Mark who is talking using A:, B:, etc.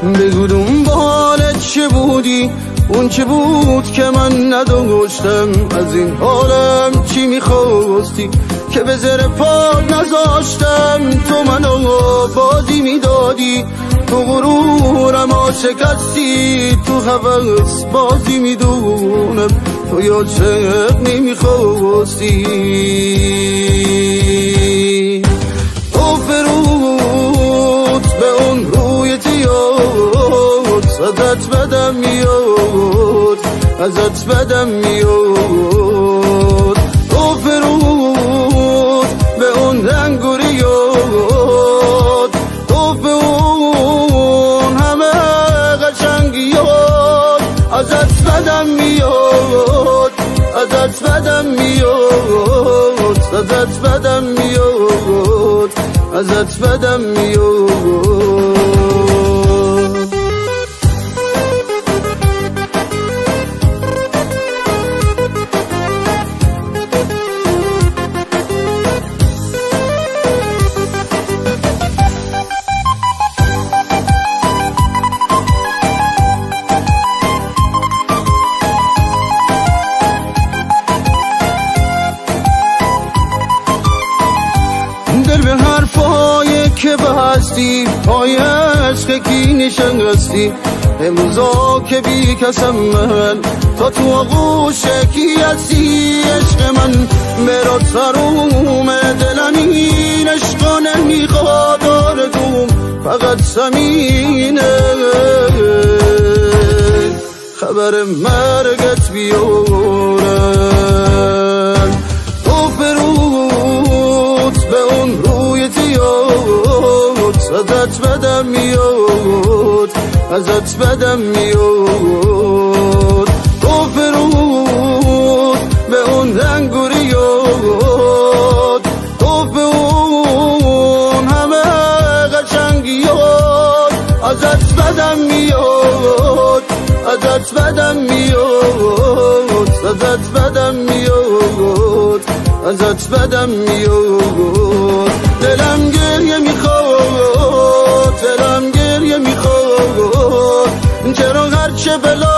A: بگو دنبال چه بودی، اون چه بود که من نداشتم. از این عالم چی میخواستی که به زیر پا نذاشتم. تو منو بازی میدادی، تو غرورم شکستی، تو هوس بازی میدونم تو یادشب نمیخواستی. تو فرود به اون روی تیاد، ازت بدم میاد، ازت بدم میاد. تو فرود به اون رنگوریاد، تو به اون همه قشنگیاد. ازت بدم میاد، ازت بدم میاد، ازت بدم میاد، ازت بدم میاد. دل به حرفای که بستی، پای عشق کی نشستی. امروزا که بی کسم من، تا تو آغوش کی هستی. عشق من مرا تروم دلم، این عشقا نمیخواد آرزوم فقط زمینه. خبر مرگت بیارن، تو فرود به اون روی تیاد. ازت بدم میاد، ازت بدم میاد. تو فرود به اون رنگوریاد، تو به اون همه قشنگیاد. ازت بدم میاد، ازت بدم میاد، ازت بدم میاد، ازت بدم میاد. دلم گریه میخواد، دلم گریه میخواد. چرا هرچه بلا